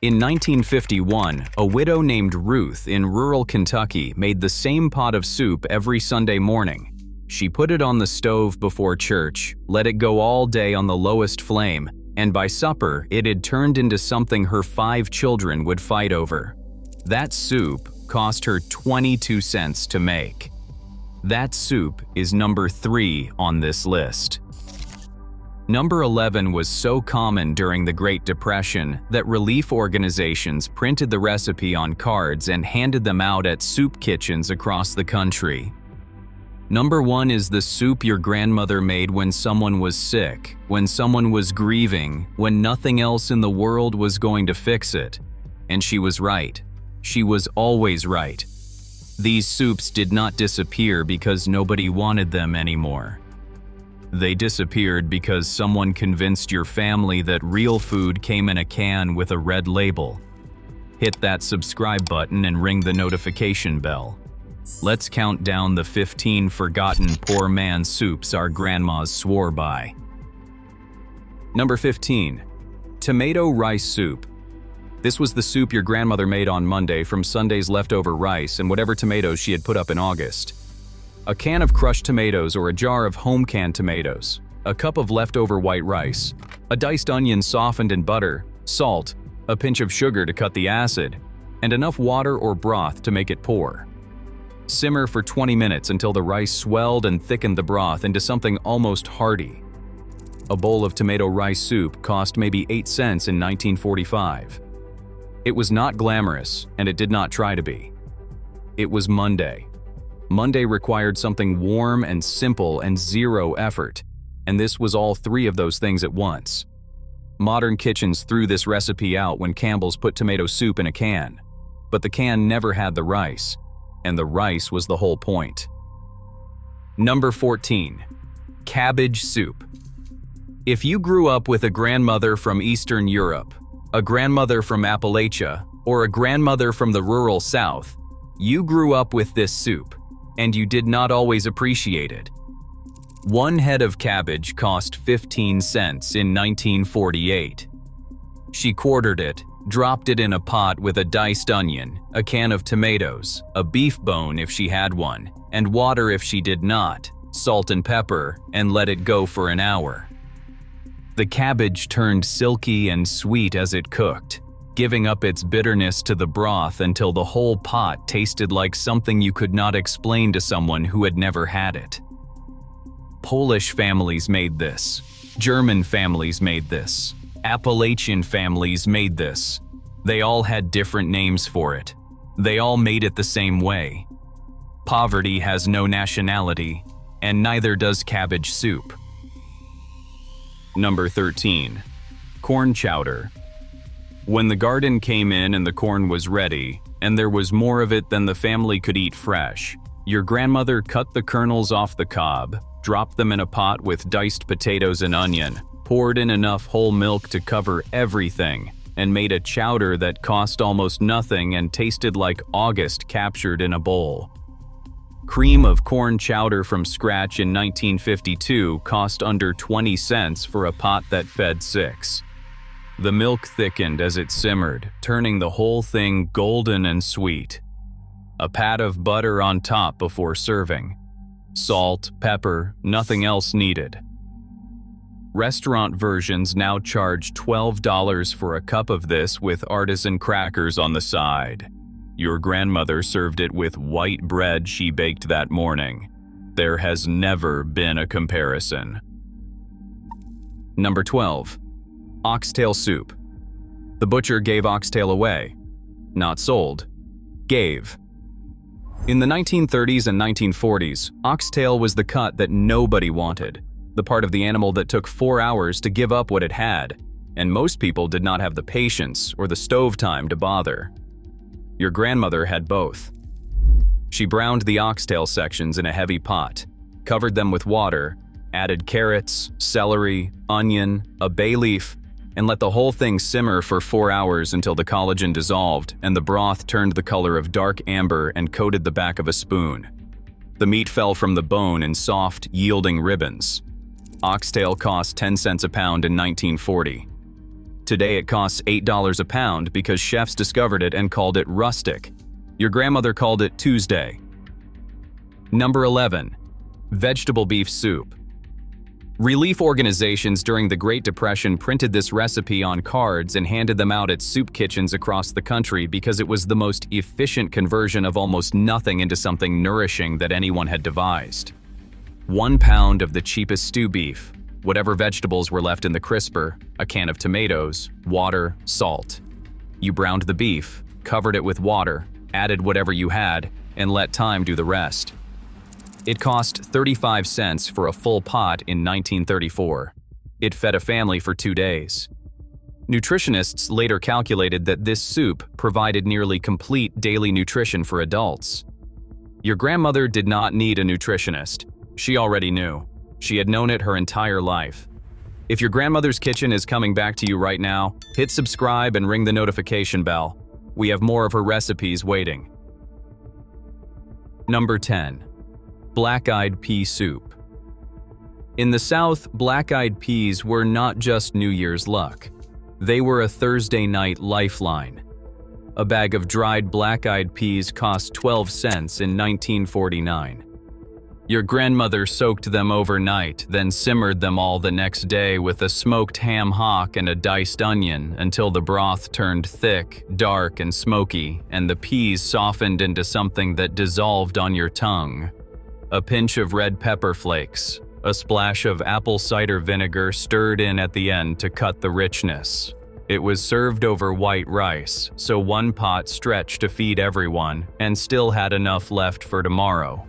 In 1951, a widow named Ruth in rural Kentucky made the same pot of soup every Sunday morning. She put it on the stove before church, let it go all day on the lowest flame, and by supper, it had turned into something her 5 children would fight over. That soup cost her 22 cents to make. That soup is number 3 on this list. Number 11 was so common during the Great Depression that relief organizations printed the recipe on cards and handed them out at soup kitchens across the country. Number 1 is the soup your grandmother made when someone was sick, when someone was grieving, when nothing else in the world was going to fix it. And she was right. She was always right. These soups did not disappear because nobody wanted them anymore. They disappeared because someone convinced your family that real food came in a can with a red label. Hit that subscribe button and ring the notification bell. Let's count down the 15 forgotten poor man soups our grandmas swore by. Number 15. Tomato rice soup. This was the soup your grandmother made on Monday from Sunday's leftover rice and whatever tomatoes she had put up in August. A can of crushed tomatoes or a jar of home-canned tomatoes, a cup of leftover white rice, a diced onion softened in butter, salt, a pinch of sugar to cut the acid, and enough water or broth to make it pour. Simmer for 20 minutes until the rice swelled and thickened the broth into something almost hearty. A bowl of tomato rice soup cost maybe 8 cents in 1945. It was not glamorous, and it did not try to be. It was Monday. Monday required something warm and simple and zero effort, and this was all 3 of those things at once. Modern kitchens threw this recipe out when Campbell's put tomato soup in a can, but the can never had the rice, and the rice was the whole point. Number 14. Cabbage soup. If you grew up with a grandmother from Eastern Europe, a grandmother from Appalachia, or a grandmother from the rural South, you grew up with this soup, and you did not always appreciate it. 1 head of cabbage cost 15 cents in 1948. She quartered it, dropped it in a pot with a diced onion, a can of tomatoes, a beef bone if she had one, and water if she did not, salt and pepper, and let it go for an hour. The cabbage turned silky and sweet as it cooked, giving up its bitterness to the broth until the whole pot tasted like something you could not explain to someone who had never had it. Polish families made this. German families made this. Appalachian families made this. They all had different names for it. They all made it the same way. Poverty has no nationality, and neither does cabbage soup. Number 13. Corn chowder. When the garden came in and the corn was ready, and there was more of it than the family could eat fresh, your grandmother cut the kernels off the cob, dropped them in a pot with diced potatoes and onion, poured in enough whole milk to cover everything, and made a chowder that cost almost nothing and tasted like August captured in a bowl. Cream of corn chowder from scratch in 1952 cost under 20 cents for a pot that fed 6. The milk thickened as it simmered, turning the whole thing golden and sweet. A pat of butter on top before serving. Salt, pepper, nothing else needed. Restaurant versions now charge $12 for a cup of this with artisan crackers on the side. Your grandmother served it with white bread she baked that morning. There has never been a comparison. Number 12. Oxtail soup. The butcher gave oxtail away. Not sold. Gave. In the 1930s and 1940s, oxtail was the cut that nobody wanted, the part of the animal that took 4 hours to give up what it had, and most people did not have the patience or the stove time to bother. Your grandmother had both. She browned the oxtail sections in a heavy pot, covered them with water, added carrots, celery, onion, a bay leaf, and let the whole thing simmer for 4 hours until the collagen dissolved and the broth turned the color of dark amber and coated the back of a spoon. The meat fell from the bone in soft, yielding ribbons. Oxtail cost 10 cents a pound in 1940. Today it costs $8 a pound because chefs discovered it and called it rustic. Your grandmother called it Tuesday. Number 11. Vegetable beef soup. Relief organizations during the Great Depression printed this recipe on cards and handed them out at soup kitchens across the country because it was the most efficient conversion of almost nothing into something nourishing that anyone had devised. 1 pound of the cheapest stew beef, whatever vegetables were left in the crisper, a can of tomatoes, water, salt. You browned the beef, covered it with water, added whatever you had, and let time do the rest. It cost 35 cents for a full pot in 1934. It fed a family for 2 days. Nutritionists later calculated that this soup provided nearly complete daily nutrition for adults. Your grandmother did not need a nutritionist. She already knew. She had known it her entire life. If your grandmother's kitchen is coming back to you right now, hit subscribe and ring the notification bell. We have more of her recipes waiting. Number 10. Black-eyed pea soup. In the South, black-eyed peas were not just New Year's luck. They were a Thursday night lifeline. A bag of dried black-eyed peas cost 12 cents in 1949. Your grandmother soaked them overnight, then simmered them all the next day with a smoked ham hock and a diced onion until the broth turned thick, dark, and smoky, and the peas softened into something that dissolved on your tongue. A pinch of red pepper flakes, a splash of apple cider vinegar stirred in at the end to cut the richness. It was served over white rice, so one pot stretched to feed everyone and still had enough left for tomorrow.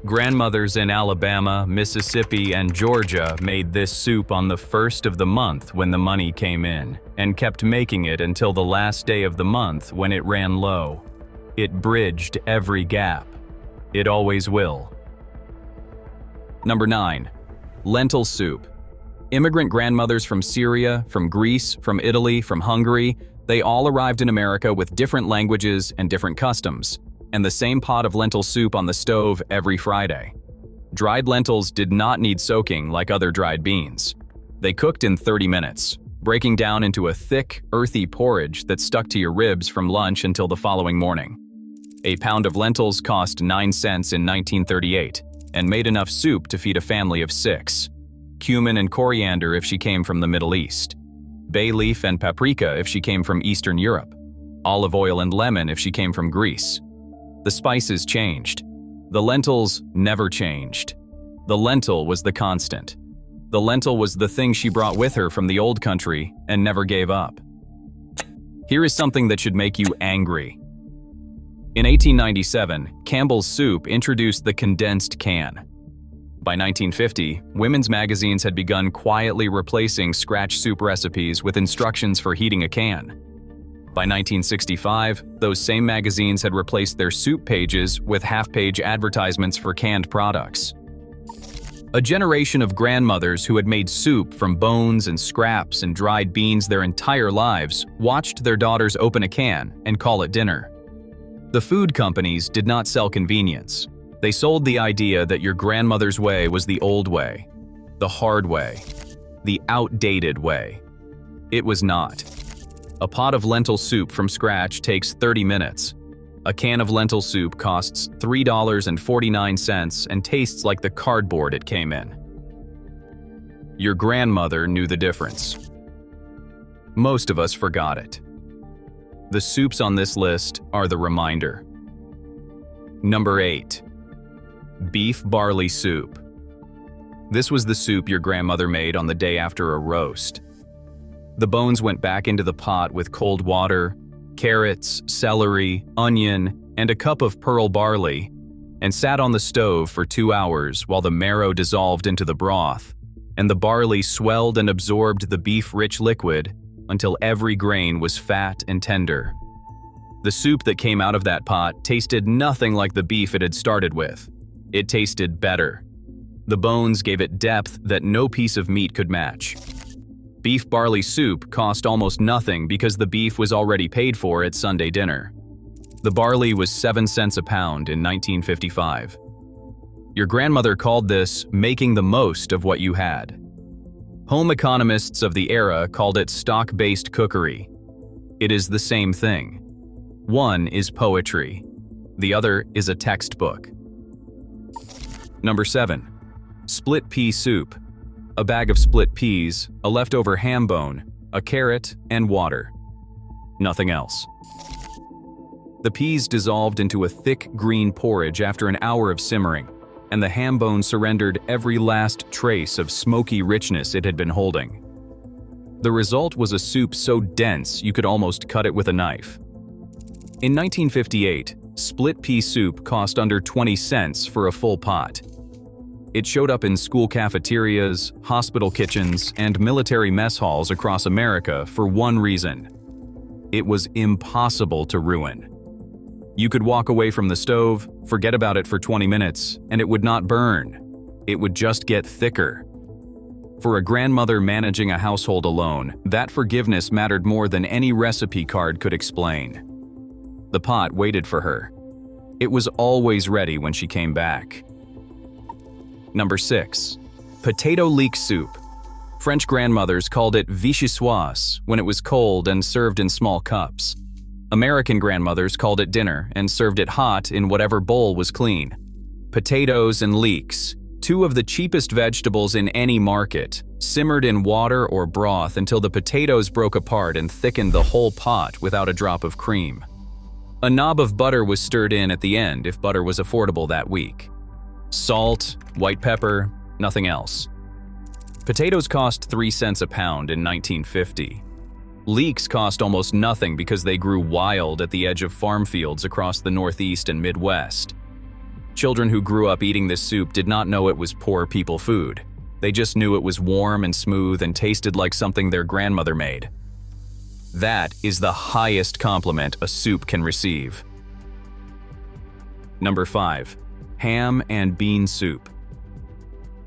Grandmothers in Alabama, Mississippi, and Georgia made this soup on the first of the month when the money came in, and kept making it until the last day of the month when it ran low. It bridged every gap. It always will. Number 9. Lentil soup. Immigrant grandmothers from Syria, from Greece, from Italy, from Hungary, they all arrived in America with different languages and different customs, and the same pot of lentil soup on the stove every Friday. Dried lentils did not need soaking like other dried beans. They cooked in 30 minutes, breaking down into a thick, earthy porridge that stuck to your ribs from lunch until the following morning. A pound of lentils cost 9 cents in 1938, and made enough soup to feed a family of 6. Cumin and coriander if she came from the Middle East. Bay leaf and paprika if she came from Eastern Europe. Olive oil and lemon if she came from Greece. The spices changed. The lentils never changed. The lentil was the constant. The lentil was the thing she brought with her from the old country and never gave up. Here is something that should make you angry. In 1897, Campbell's Soup introduced the condensed can. By 1950, women's magazines had begun quietly replacing scratch soup recipes with instructions for heating a can. By 1965, those same magazines had replaced their soup pages with half-page advertisements for canned products. A generation of grandmothers who had made soup from bones and scraps and dried beans their entire lives watched their daughters open a can and call it dinner. The food companies did not sell convenience. They sold the idea that your grandmother's way was the old way, the hard way, the outdated way. It was not. A pot of lentil soup from scratch takes 30 minutes. A can of lentil soup costs $3.49 and tastes like the cardboard it came in. Your grandmother knew the difference. Most of us forgot it. The soups on this list are the reminder. Number 8. Beef barley soup. This was the soup your grandmother made on the day after a roast. The bones went back into the pot with cold water, carrots, celery, onion, and a cup of pearl barley, and sat on the stove for 2 hours while the marrow dissolved into the broth, and the barley swelled and absorbed the beef-rich liquid until every grain was fat and tender. The soup that came out of that pot tasted nothing like the beef it had started with. It tasted better. The bones gave it depth that no piece of meat could match. Beef barley soup cost almost nothing because the beef was already paid for at Sunday dinner. The barley was 7 cents a pound in 1955. Your grandmother called this making the most of what you had. Home economists of the era called it stock-based cookery. It is the same thing. One is poetry. The other is a textbook. Number 7. Split pea soup. A bag of split peas, a leftover ham bone, a carrot, and water. Nothing else. The peas dissolved into a thick green porridge after an hour of simmering, and the ham bone surrendered every last trace of smoky richness it had been holding. The result was a soup so dense you could almost cut it with a knife. In 1958, split pea soup cost under 20 cents for a full pot. It showed up in school cafeterias, hospital kitchens, and military mess halls across America for one reason. It was impossible to ruin. You could walk away from the stove, forget about it for 20 minutes, and it would not burn. It would just get thicker. For a grandmother managing a household alone, that forgiveness mattered more than any recipe card could explain. The pot waited for her. It was always ready when she came back. Number 6. Potato leek soup. French grandmothers called it vichyssoise when it was cold and served in small cups. American grandmothers called it dinner and served it hot in whatever bowl was clean. Potatoes and leeks, two of the cheapest vegetables in any market, simmered in water or broth until the potatoes broke apart and thickened the whole pot without a drop of cream. A knob of butter was stirred in at the end if butter was affordable that week. Salt, white pepper, nothing else. Potatoes cost 3 cents a pound in 1950. Leeks cost almost nothing because they grew wild at the edge of farm fields across the Northeast and Midwest. Children who grew up eating this soup did not know it was poor people food. They just knew it was warm and smooth and tasted like something their grandmother made. That is the highest compliment a soup can receive. Number 5. Ham and bean soup.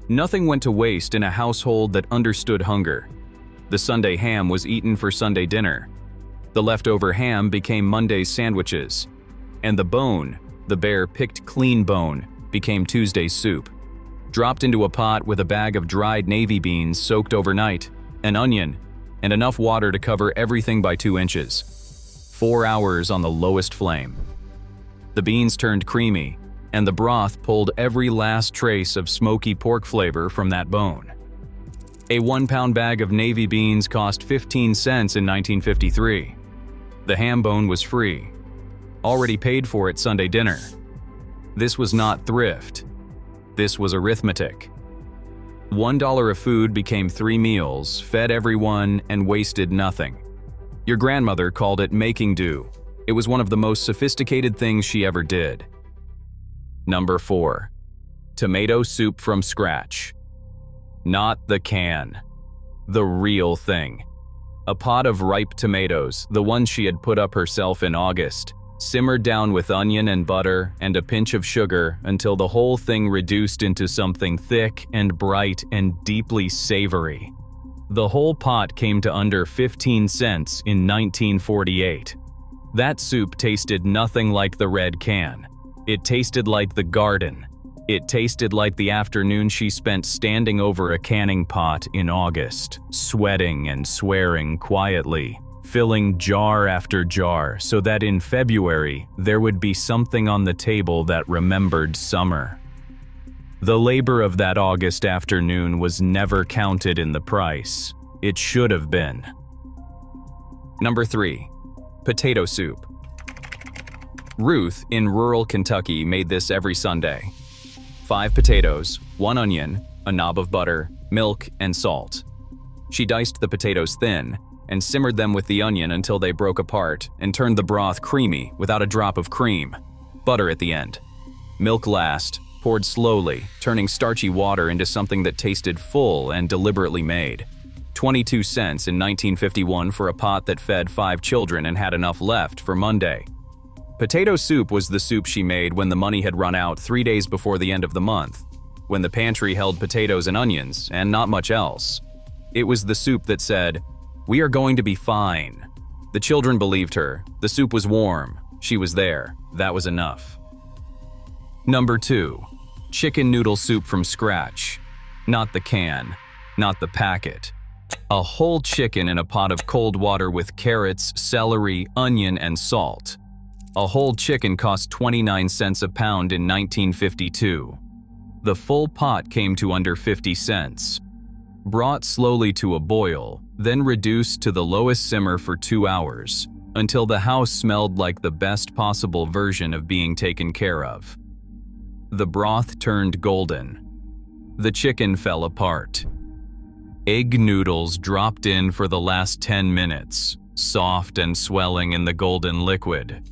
Nothing went to waste in a household that understood hunger. The Sunday ham was eaten for Sunday dinner. The leftover ham became Monday's sandwiches. And the bone, the bare picked clean bone, became Tuesday's soup. Dropped into a pot with a bag of dried navy beans soaked overnight, an onion, and enough water to cover everything by 2 inches. 4 hours on the lowest flame. The beans turned creamy, and the broth pulled every last trace of smoky pork flavor from that bone. A 1-pound bag of navy beans cost 15 cents in 1953. The ham bone was free. Already paid for at Sunday dinner. This was not thrift. This was arithmetic. $1 of food became 3 meals, fed everyone, and wasted nothing. Your grandmother called it making do. It was one of the most sophisticated things she ever did. Number 4. Tomato soup from scratch. Not the can. The real thing. A pot of ripe tomatoes, the ones she had put up herself in August, simmered down with onion and butter and a pinch of sugar until the whole thing reduced into something thick and bright and deeply savory. The whole pot came to under 15 cents in 1948. That soup tasted nothing like the red can. It tasted like the garden. It tasted like the afternoon she spent standing over a canning pot in August, sweating and swearing quietly, filling jar after jar so that in February there would be something on the table that remembered summer. The labor of that August afternoon was never counted in the price. It should have been. Number 3. Potato soup. Ruth in rural Kentucky made this every Sunday. 5 potatoes, 1 onion, a knob of butter, milk, and salt. She diced the potatoes thin and simmered them with the onion until they broke apart and turned the broth creamy without a drop of cream. Butter at the end. Milk last, poured slowly, turning starchy water into something that tasted full and deliberately made. 22 cents in 1951 for a pot that fed 5 children and had enough left for Monday. Potato soup was the soup she made when the money had run out 3 days before the end of the month, when the pantry held potatoes and onions and not much else. It was the soup that said, "We are going to be fine." The children believed her. The soup was warm. She was there. That was enough. Number 2. Chicken noodle soup from scratch. Not the can. Not the packet. A whole chicken in a pot of cold water with carrots, celery, onion, and salt. A whole chicken cost 29 cents a pound in 1952. The full pot came to under 50 cents. Brought slowly to a boil, then reduced to the lowest simmer for 2 hours, until the house smelled like the best possible version of being taken care of. The broth turned golden. The chicken fell apart. Egg noodles dropped in for the last 10 minutes, soft and swelling in the golden liquid.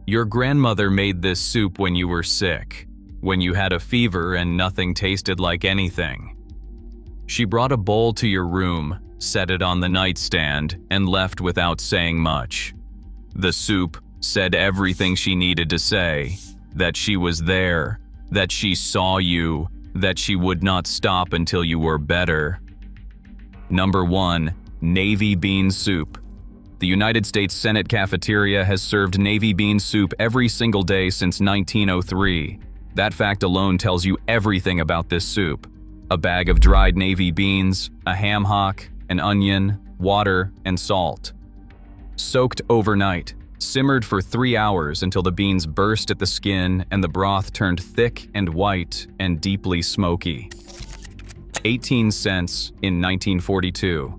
Your grandmother made this soup when you were sick, when you had a fever and nothing tasted like anything. She brought a bowl to your room, set it on the nightstand, and left without saying much. The soup said everything she needed to say, that she was there, that she saw you, that she would not stop until you were better. Number 1. Navy bean soup. The United States Senate cafeteria has served navy bean soup every single day since 1903. That fact alone tells you everything about this soup. A bag of dried navy beans, a ham hock, an onion, water, and salt. Soaked overnight, simmered for 3 hours until the beans burst at the skin and the broth turned thick and white and deeply smoky. 18 cents in 1942.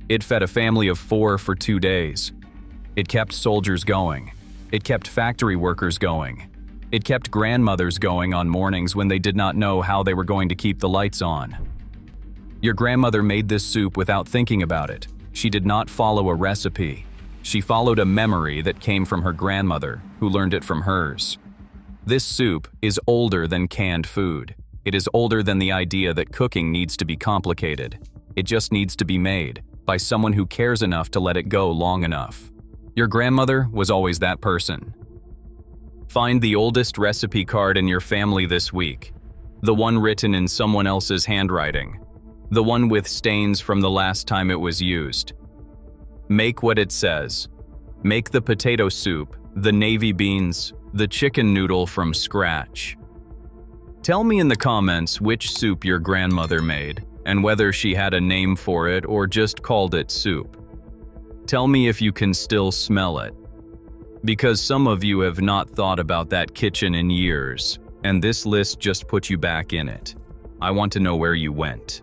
It fed a family of 4 for 2 days. It kept soldiers going. It kept factory workers going. It kept grandmothers going on mornings when they did not know how they were going to keep the lights on. Your grandmother made this soup without thinking about it. She did not follow a recipe. She followed a memory that came from her grandmother, who learned it from hers. This soup is older than canned food. It is older than the idea that cooking needs to be complicated. It just needs to be made by someone who cares enough to let it go long enough. Your grandmother was always that person. Find the oldest recipe card in your family this week. The one written in someone else's handwriting. The one with stains from the last time it was used. Make what it says. Make the potato soup, the navy beans, the chicken noodle from scratch. Tell me in the comments which soup your grandmother made, and whether she had a name for it or just called it soup. Tell me if you can still smell it. Because some of you have not thought about that kitchen in years, and this list just put you back in it. I want to know where you went.